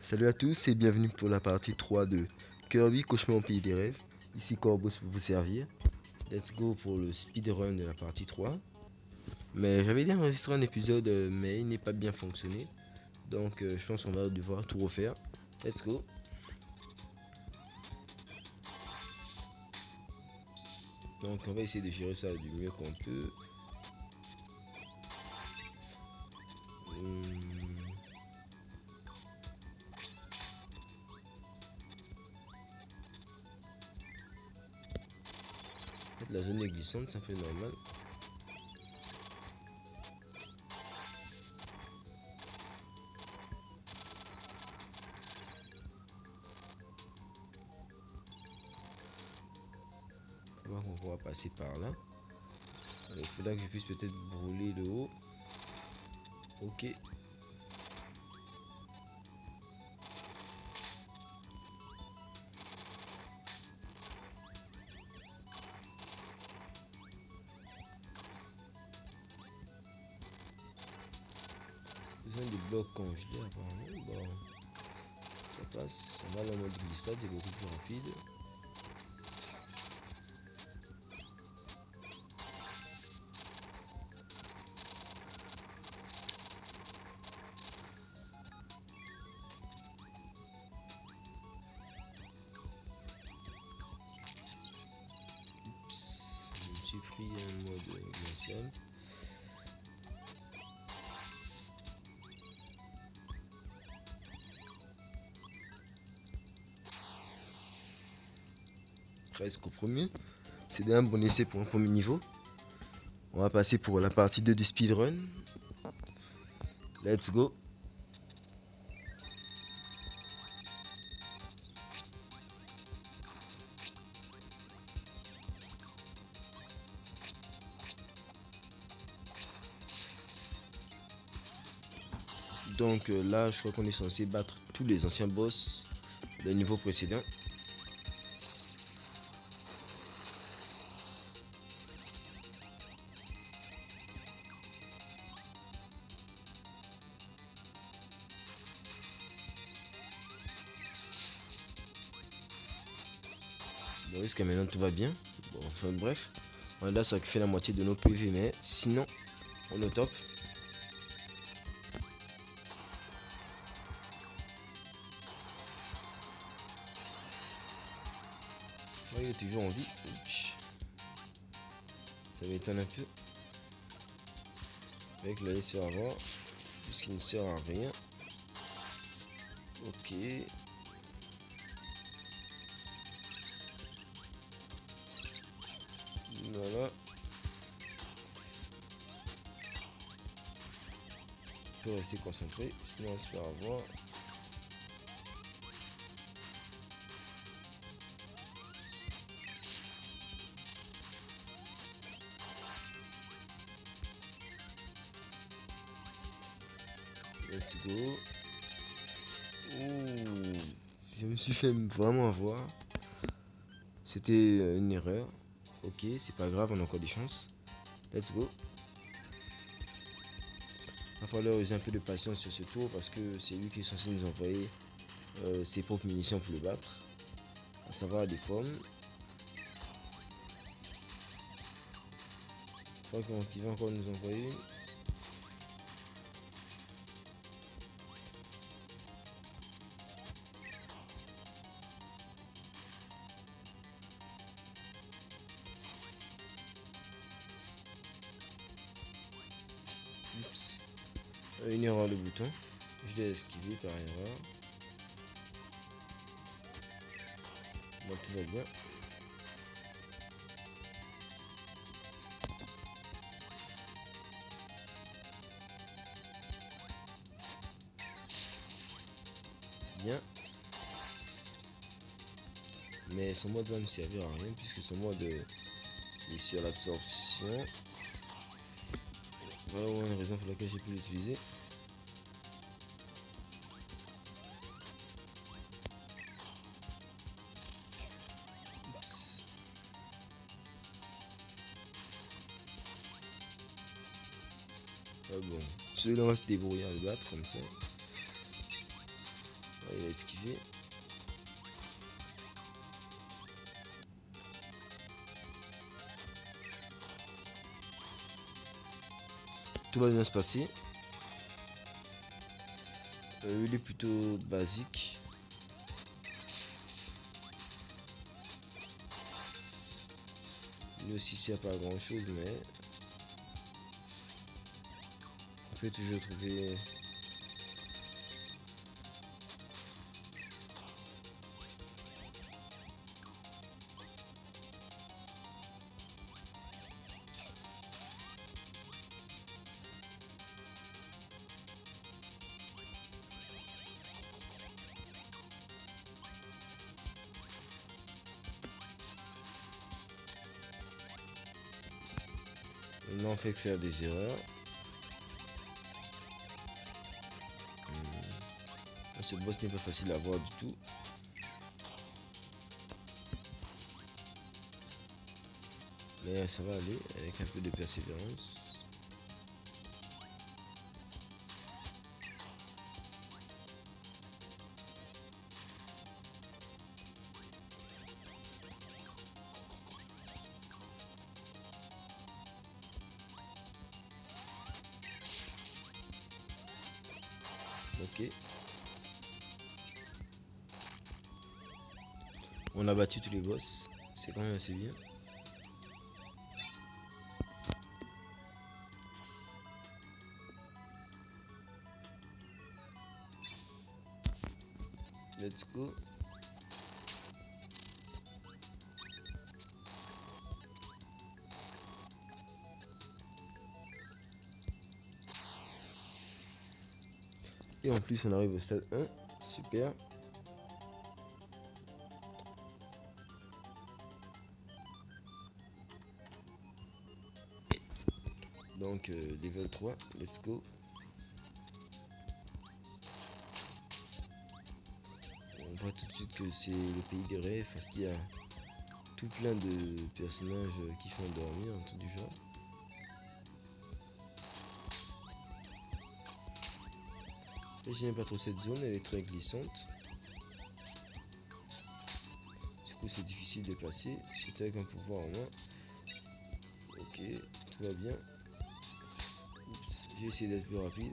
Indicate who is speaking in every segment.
Speaker 1: Salut à tous et bienvenue pour la partie 3 de Kirby Cauchemar au pays des rêves. Ici Corbos pour vous servir. Let's go pour le speedrun de la partie 3. Mais j'avais déjà enregistré un épisode mais il n'est pas bien fonctionné. Donc je pense qu'on va devoir tout refaire. Let's go. Donc on va essayer de gérer ça du mieux qu'on peut. En fait, la zone est glissante, c'est un peu normal. On va voir qu'on pourra passer par là. Il faudra que je puisse peut-être brûler le haut. Ok. Besoin de blocs congelés apparemment. Bon, ça passe. On va aller en mode glissade, c'est beaucoup plus rapide. Je me suis pris un mode glacial. Presque au premier. C'est déjà un bon essai pour un premier niveau. On va passer pour la partie 2 du speedrun. Let's go. Donc là, je crois qu'on est censé battre tous les anciens boss du niveau précédent. Bon, jusqu'à maintenant tout va bien. Bon, enfin bref, on a là ça fait la moitié de nos PV, mais sinon on est au top. Ouais, il est toujours en vie. Ça m'étonne un peu. Avec la laisser avoir, puisqu'il ne sert à rien. Ok. Voilà. On peut rester concentré, sinon on se fait avoir. Let's go. Ouh, je me suis fait vraiment avoir. C'était une erreur. Ok, c'est pas grave, on a encore des chances. Let's go. Il va falloir user un peu de patience sur ce tour parce que c'est lui qui est censé nous envoyer ses propres munitions pour le battre. À savoir des pommes. Je crois qu'il va encore nous envoyer une. Oups. Une erreur de bouton. Je l'ai esquivé par erreur. Bon, tout va bien. Bien. Mais son mode va me servir à rien puisque son mode c'est sur l'absorption. Voilà une raison pour laquelle j'ai pu l'utiliser. Ah bon, celui-là on va se débrouiller à le battre comme ça. il a esquivé. Tout va bien se passer. Il est plutôt basique. Lui aussi, il n'y a pas grand chose, mais on peut toujours trouver. On en fait faire des erreurs. Ce boss n'est pas facile à voir du tout. Mais ça va aller avec un peu de persévérance. Ok. On a battu tous les boss. C'est quand même assez bien. Let's go. Et en plus on arrive au stade 1. Super. Donc level 3. Let's go. On voit tout de suite que c'est le pays des rêves parce qu'il y a tout plein de personnages qui font dormir, un truc du genre. Et je n'aime pas trop cette zone, elle est très glissante. Du coup c'est difficile de passer, surtout avec un pouvoir en main. Ok, tout va bien. Oups, j'ai essayé d'être plus rapide.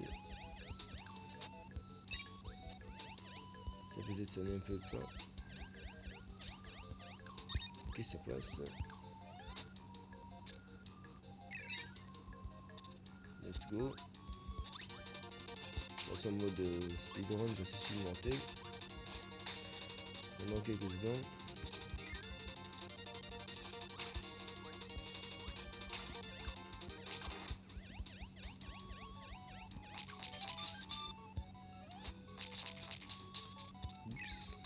Speaker 1: Ça peut-être sonner un peu le plein. Ok, ça passe. Let's go. On passe en mode speedrun parce que c'est supplémentaire. Pendant quelques secondes. Oups.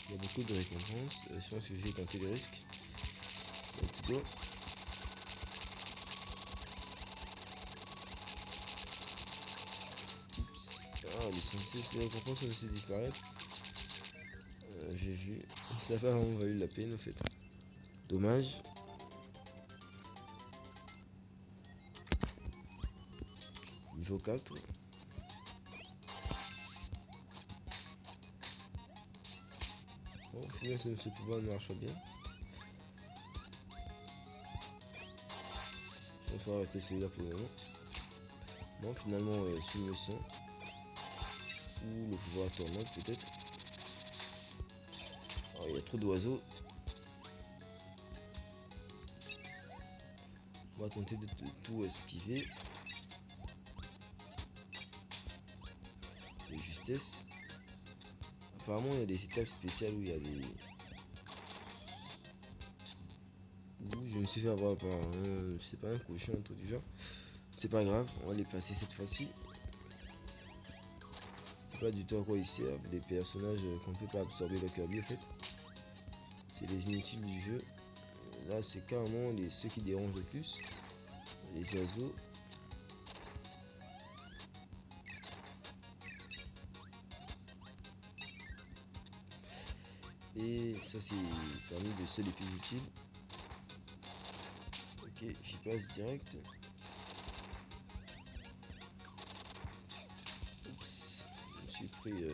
Speaker 1: Il y a beaucoup de récompenses. Je pense que j'ai tenté le risque. Let's go. Oups. Ah, les récompenses sont censées disparaître. J'ai vu. Ça n'a pas vraiment valu la peine en fait. Dommage. Niveau 4. Bon, au final, ce pouvoir ne marche pas bien. On va rester celui-là pour le moment. Non, finalement, submersion. Ou le pouvoir tornade peut-être. Alors, il y a trop d'oiseaux. On va tenter de tout esquiver. De justesse. Apparemment, il y a des étapes spéciales où il y a des... Où je me suis fait avoir par un... C'est pas un cochon, un truc du genre. C'est pas grave, on va les passer cette fois-ci. C'est pas du tout à quoi ils servent, des personnages qu'on peut pas absorber le Kirby en fait. C'est les inutiles du jeu. Là, c'est carrément ceux qui dérangent le plus. Les oiseaux. Et ça, c'est parmi de ceux les plus utiles. Ok, j'y passe direct. détruit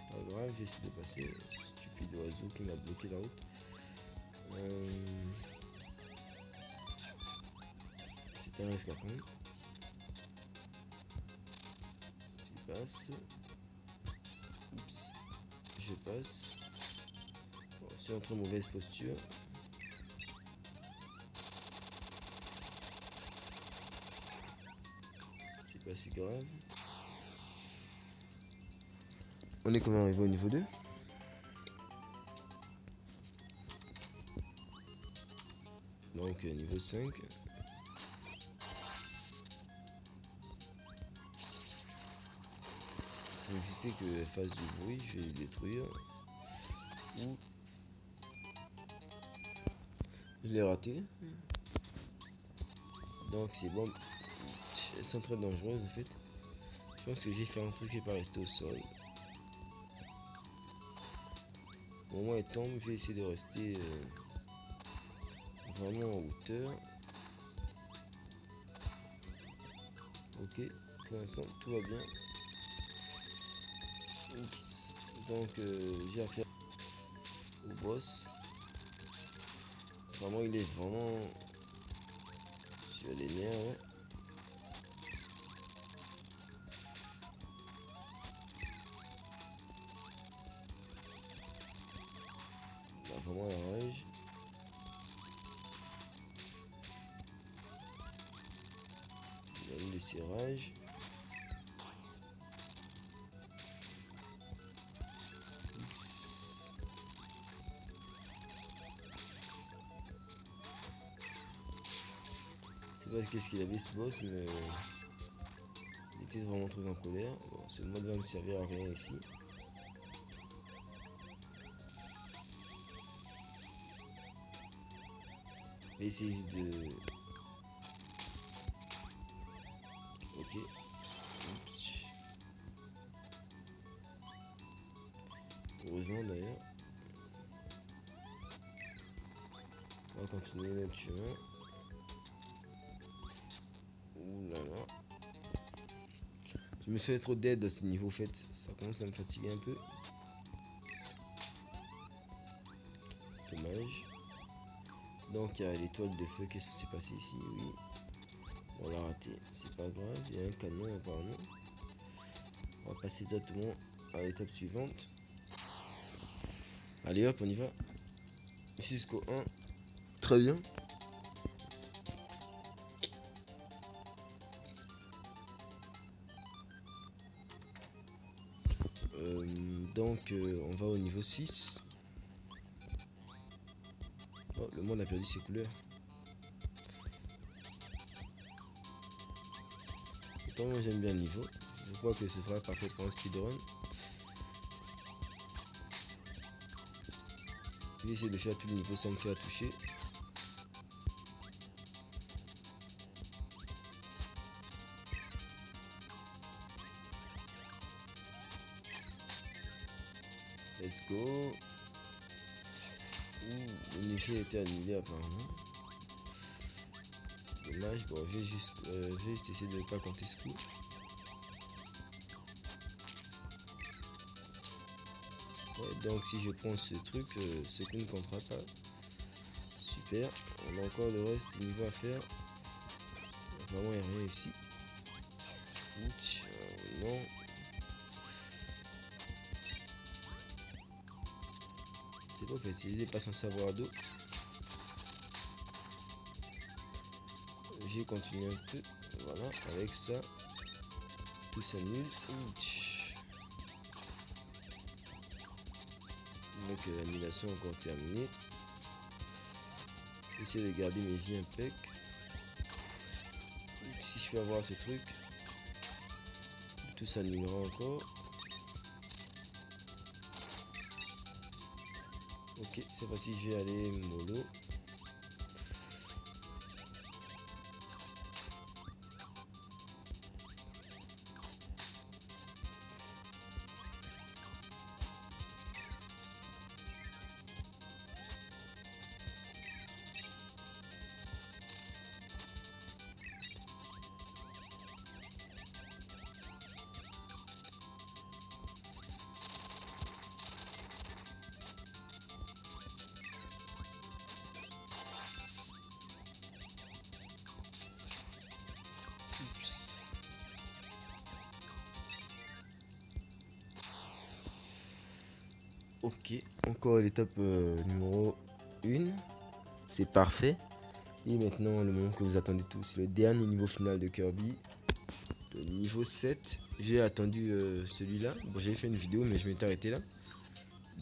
Speaker 1: pas grave, j'essaie de passer. Stupide oiseau qui m'a bloqué la route. C'est un risque à prendre. Je passe. Oups. Je passe. Bon, je suis en très mauvaise posture. C'est pas si grave. On est comment arrivé au niveau 2? Donc niveau 5. Pour éviter qu'elle fasse du bruit, je vais les détruire. Ou je l'ai raté. Donc c'est bon. Elles sont très dangereuses en fait. Je pense que j'ai fait un truc qui n'est pas resté au sol. Au moment où elle tombe, je vais essayer de rester vraiment en hauteur. Ok, pour l'instant tout va bien. Oups. Donc j'ai affaire au boss. Vraiment il est vraiment sur les nerfs. Ouais. Il a vraiment la rage. Il a une de ses rages. Je sais pas qu'est-ce qu'il avait ce boss, mais il était vraiment très en colère. Bon, ce mode va me servir à rien ici. Je vais essayer de... Ok. Oups. Heureusement d'ailleurs. On va continuer notre chemin. Ouh là là. Je me suis fait trop d'aide à ce niveau fait. Ça commence à me fatiguer un peu. Dommage. Donc il y a l'étoile de feu. Qu'est-ce qui s'est passé ici? Oui. On l'a raté. C'est pas grave. Il y a un canon apparemment. On va passer directement à l'étape suivante. Allez hop, on y va. Jusqu'au 1. Très bien. Donc on va au niveau 6. Oh, le monde a perdu ses couleurs. Pourtant moi j'aime bien le niveau. Je crois que ce sera parfait pour un speedrun. Je vais essayer de faire tout le niveau sans me faire toucher. Let's go. Ouh, le niveau a été annulé apparemment. Dommage. Bon, je vais juste essayer de ne pas compter ce coup. Ouais, donc si je prends ce truc, ce coup ne comptera pas. Super. On a encore le reste du niveau à faire. Vraiment, il n'y a rien ici. Ouch, non. C'est pas fait, il n'est pas sans savoir d'eau. J'ai continué un peu. Voilà, avec ça, tout s'annule. Ouch. Donc l'annulation encore terminée. J'essaie de garder mes vies impec. Si je peux avoir ce truc, tout s'annulera encore. Ok, cette fois-ci je vais aller mollo. Ok, encore l'étape numéro 1. C'est parfait. Et maintenant, le moment que vous attendez tous, le dernier niveau final de Kirby. Le niveau 7. J'ai attendu celui-là. Bon, j'avais fait une vidéo, mais je m'étais arrêté là.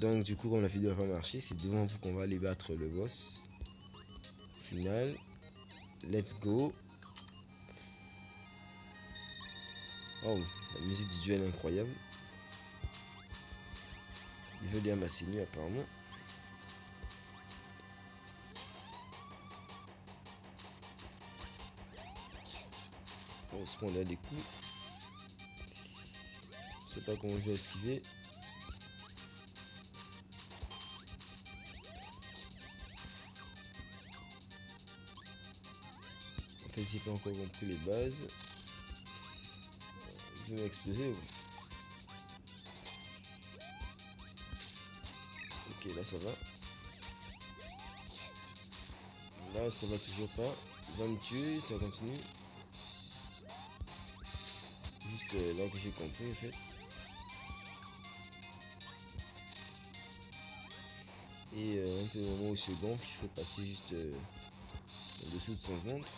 Speaker 1: Donc, du coup, comme la vidéo n'a pas marché, c'est devant vous qu'on va aller battre le boss final. Let's go. Oh, la musique du duel incroyable. Il veut bien m'assigner apparemment. On se prend là des coups. Je sais pas comment je vais esquiver. En fait, j'ai pas encore compris les bases. Je vais m'exploser. Ouais. Ok, là ça va. Là ça va toujours pas. Il va me tuer, ça continue. Juste là que j'ai compris en fait. Et un peu au moment où il se gonfle, il faut passer juste en dessous de son ventre.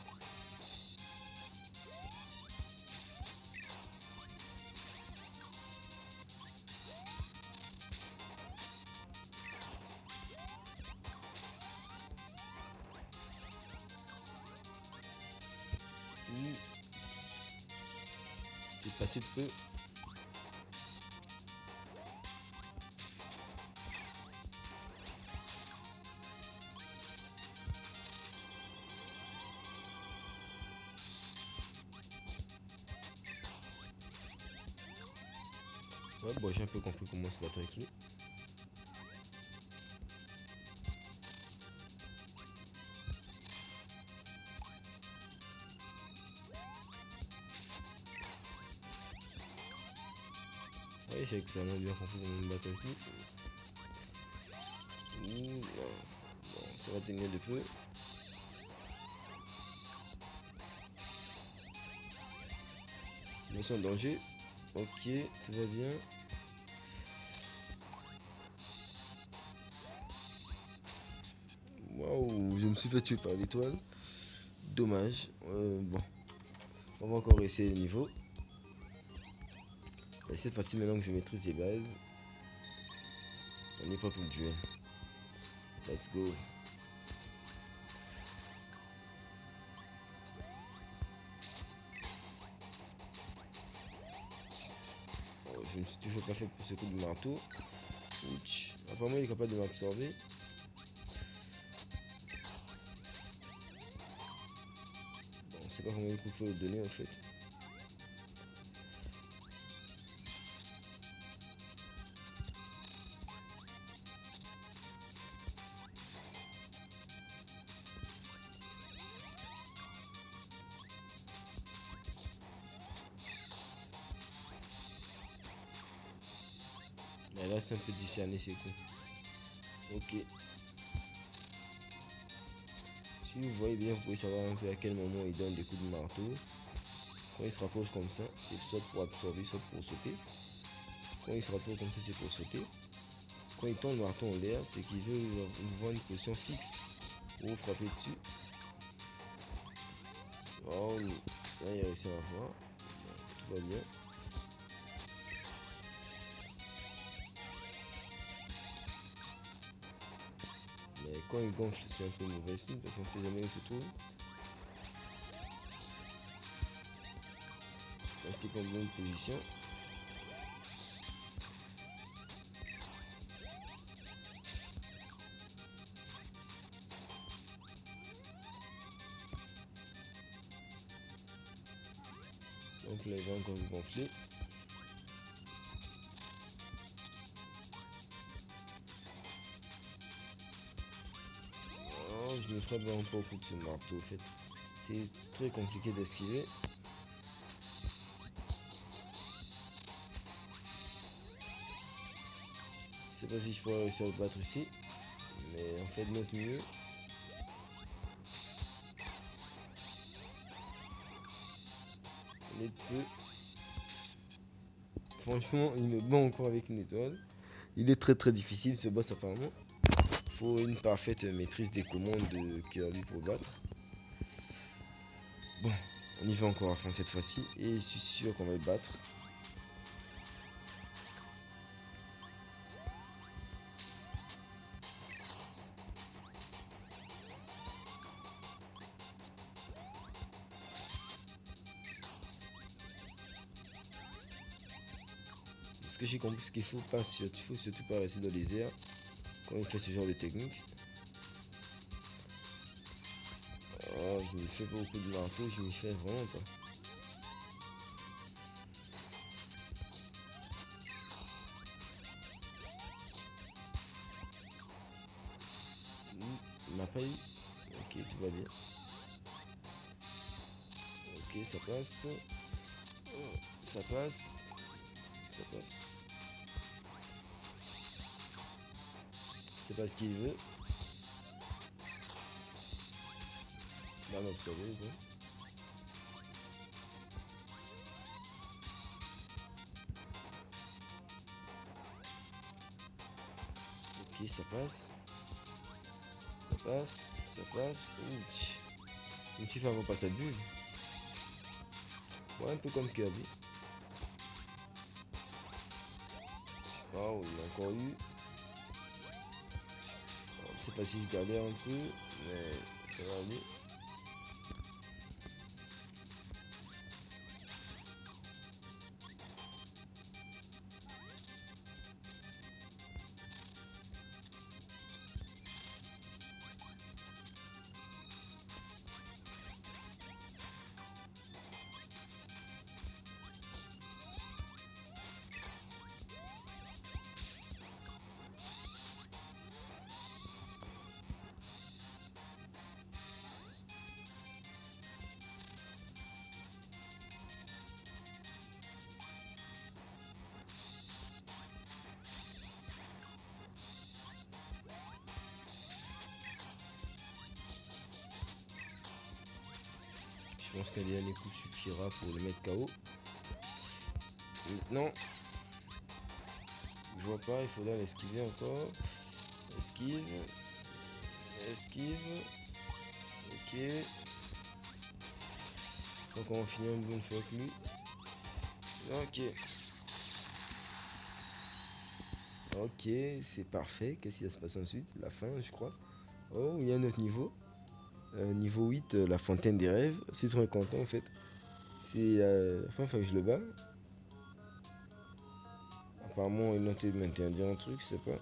Speaker 1: C'est passé de peu. Ouais, bon, j'ai un peu compris comment se battre avec lui. Ouais, j'ai extrêmement bien compris comment me battre avec lui. Ouh, bon, ça va tenir de peu. Je me sens en danger. Ok, tout va bien. Waouh, je me suis fait tuer par l'étoile. Dommage. Bon, on va encore essayer le niveau. Et cette fois-ci, maintenant que je maîtrise les bases, on est pas pour le duel. Let's go. Oh, je ne me suis toujours pas fait pour ce coup de marteau. Ouch. Apparemment, il est capable de m'absorber. Bon, on sait pas combien de coups il faut le donner en fait. Mais là, c'est un peu discerner ses coups. Ok. Si vous voyez bien, vous pouvez savoir un peu à quel moment il donne des coups de marteau. Quand il se rapproche comme ça, c'est soit pour absorber, soit pour sauter. Quand il se rapproche comme ça, c'est pour sauter. Quand il tend le marteau en l'air, c'est qu'il veut vous voir une position fixe pour vous frapper dessus. Oh, là, il a réussi à m'avoir. Tout va bien. Mais quand il gonfle, c'est un peu mauvais signe parce qu'on ne sait jamais où il se trouve. Là, j'étais pas en bonne position. Donc là, il va encore gonfler. Oh, je me frappe vraiment pas au coup de ce marteau, en fait. C'est très compliqué d'esquiver. Je sais pas si je pourrais réussir à le battre ici. Mais on fait de notre mieux. On est peu. Franchement, il me bat encore avec une étoile. Il est très difficile ce boss apparemment. Faut une parfaite maîtrise des commandes de Kirby pour battre. Bon, on y va encore à fond cette fois-ci et je suis sûr qu'on va le battre. Parce que j'ai compris ce qu'il faut pas, il faut surtout pas rester dans les airs quand il fait ce genre de technique. Oh, je me fais pas beaucoup de marteau, je m'y fais vraiment pas. Il m'a pas eu. Ok, tout va bien. Ok, ça passe. Ça passe. Ça passe. C'est pas ce qu'il veut. Là, on a observé, bon. Ok, ça passe. Ça passe. Ça passe. Ouch. Je me suis fait avoir par cette bulle. Ouais, un peu comme Kirby. Oh, il a encore eu. Je sais pas si je galère un peu, mais ça va aller. Je pense qu'un dernier coup suffira pour le mettre KO. Maintenant, je vois pas, il faudra l'esquiver encore. Esquive. Esquive. Ok. Donc on va finir une bonne fois avec lui. Ok. Ok, c'est parfait. Qu'est-ce qui va se passer ensuite? La fin, je crois. Oh, il y a un autre niveau. Niveau 8, la fontaine des rêves. Je suis très content en fait. C'est la première fois que je le bats. Apparemment, il notait m'interdire un truc, je sais pas.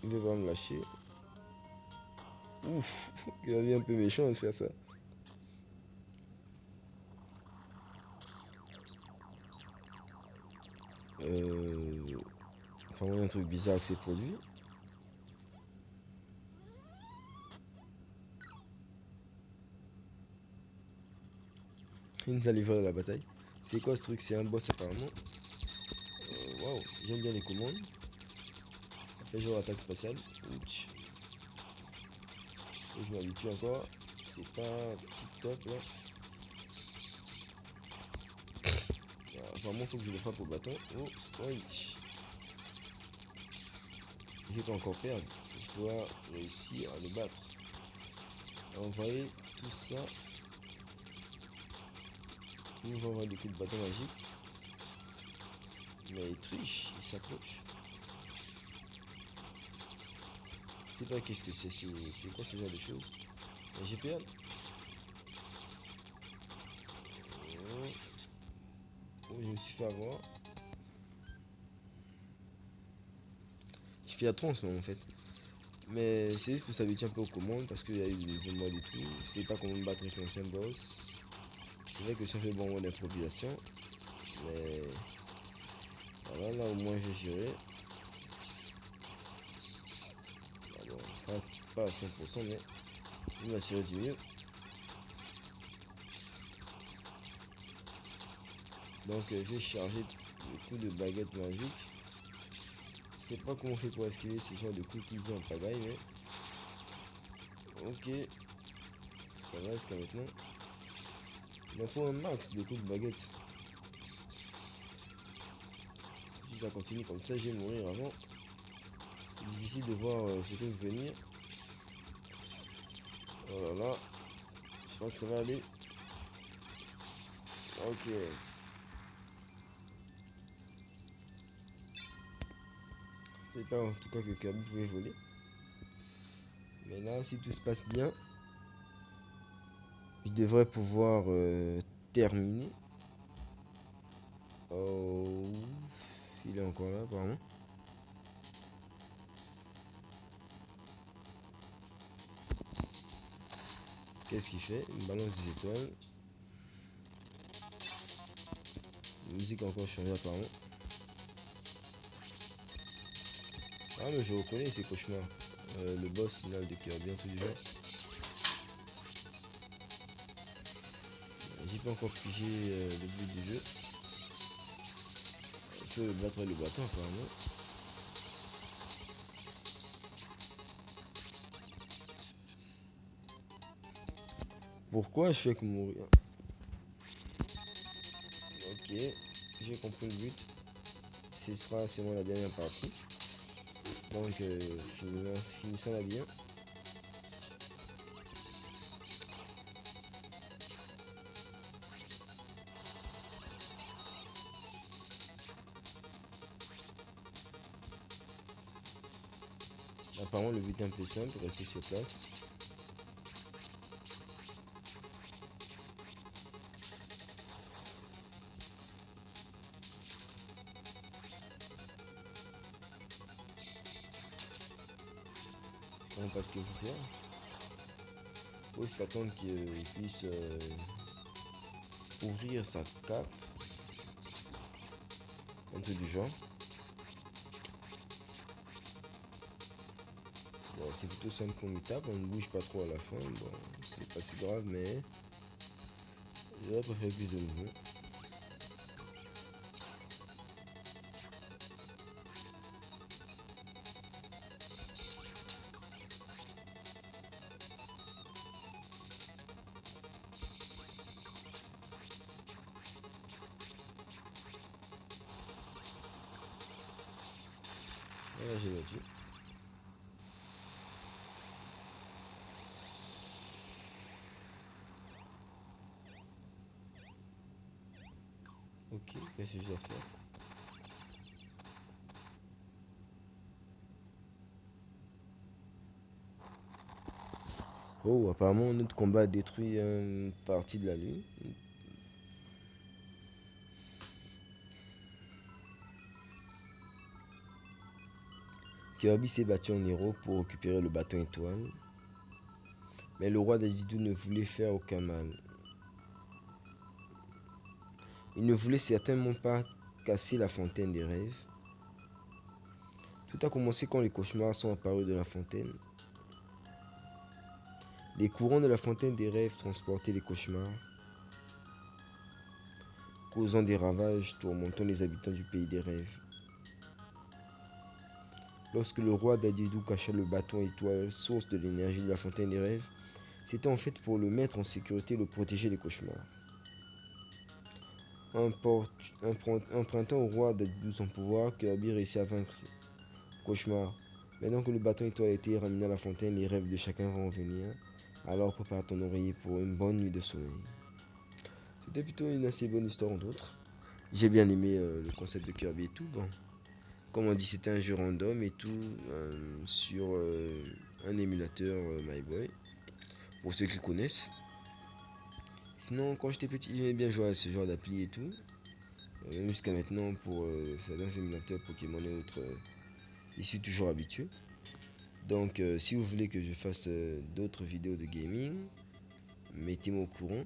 Speaker 1: Il veut pas me lâcher. Ouf, il avait un peu méchant de faire ça. Enfin, il y a un truc bizarre avec ces produits. Il nous a livré à la bataille. C'est quoi ce truc? C'est un boss apparemment. Waouh, j'aime bien les commandes. On fait genre attaque spatiale. Ouch. Et je m'habitue encore. C'est pas tip top là. Apparemment, il faut que je le frappe au bâton. Oh, oui. Je vais pas encore perdre. Je dois réussir à le battre. Envoyer tout ça. Il va envoyer des coups de bâton magique. Mais il triche, il s'approche. Je sais pas qu'est-ce que c'est quoi ce genre de choses. Mais j'ai perdu. Oh, je me suis fait avoir. Je perds trop en ce moment en fait. Mais c'est juste pour s'habituer un peu aux commandes parce qu'il y a eu des nouveaux modes et tout. Je sais pas comment me battre avec l'ancien boss. C'est vrai que ça fait bon mode d'improvisation. Mais voilà, là au moins j'ai géré. Alors, pas à 100%, mais je vais m'assurer du mieux. Donc j'ai chargé le coup de baguette magique. Je sais pas comment on fait pour esquiver ce genre de coups qui vont en pagaille, mais ok, ça va jusqu'à maintenant. Il en faut un max de coups de baguette. Si ça continue comme ça, je vais mourir avant. C'est difficile de voir ce truc venir. Oh là là. Je crois que ça va aller. Ok. Je sais pas en tout cas que Kirby pouvait voler. Mais là, si tout se passe bien, je devrais pouvoir terminer. Oh, il est encore là apparemment. Qu'est-ce qu'il fait? Une balance des étoiles. La musique a encore changé apparemment. Ah mais je reconnais ces cauchemars. Le boss final de Kirby, un truc du genre. J'ai pas encore pigé le but du jeu. Il faut le battre le bâton apparemment. Pourquoi je fais que mourir? Ok, j'ai compris le but. Ce sera seulement la dernière partie. Donc finissons-la bien. Apparemment le but est un peu simple, rester sur place. On passe ce qu'il faut faire. Il faut juste attendre qu'il puisse ouvrir sa cape. Un truc du genre. Bon, c'est plutôt simple comme étape, on ne bouge pas trop à la fin. Bon, c'est pas si grave, mais j'aurais préféré plus de mouvement. Voilà, j'ai battu. Ok, qu'est-ce que j'ai à faire? Oh, apparemment notre combat a détruit une partie de la lune. Kirby s'est battu en héros pour récupérer le bâton étoile. Mais le roi d'Adidou ne voulait faire aucun mal. Il ne voulait certainement pas casser la fontaine des rêves. Tout a commencé quand les cauchemars sont apparus de la fontaine. Les courants de la fontaine des rêves transportaient les cauchemars, causant des ravages tourmentant les habitants du pays des rêves. Lorsque le roi d'Adidou cacha le bâton étoile, source de l'énergie de la fontaine des rêves, c'était en fait pour le mettre en sécurité et le protéger des cauchemars. Empruntant au roi d'Adidou son pouvoir, Kirby réussit à vaincre ces cauchemars. Maintenant que le bâton étoile a été ramené à la fontaine, les rêves de chacun vont revenir. Alors prépare ton oreiller pour une bonne nuit de sommeil. C'était plutôt une assez bonne histoire entre autres. J'ai bien aimé le concept de Kirby et tout. Bon, comme on dit, c'était un jeu random et tout sur un émulateur My Boy. Pour ceux qui connaissent. Sinon, quand j'étais petit, j'aimais bien jouer à ce genre d'appli et tout. Même jusqu'à maintenant, pour certains émulateurs Pokémon et autres, j'y suis toujours habitué. Donc, si vous voulez que je fasse d'autres vidéos de gaming, mettez-moi au courant.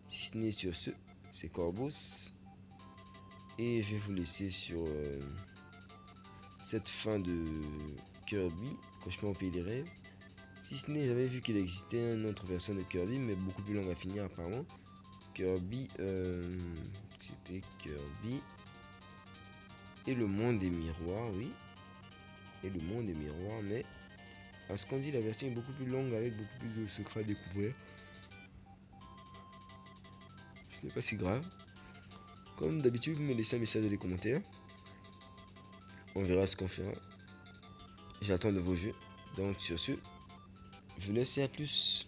Speaker 1: Si ce n'est sur ce, c'est Corbos. Et je vais vous laisser sur cette fin de Kirby, Cauchemar au pays des rêves. Si ce n'est, j'avais vu qu'il existait une autre version de Kirby, mais beaucoup plus longue à finir apparemment. Kirby, c'était Kirby et le monde des miroirs, oui. Et le monde des miroirs, mais à ce qu'on dit, la version est beaucoup plus longue avec beaucoup plus de secrets à découvrir. Ce n'est pas si grave. Comme d'habitude, vous me laissez un message dans les commentaires. On verra ce qu'on fera. j'attends de vos jeux. Donc sur ce, je vous laisse et à plus.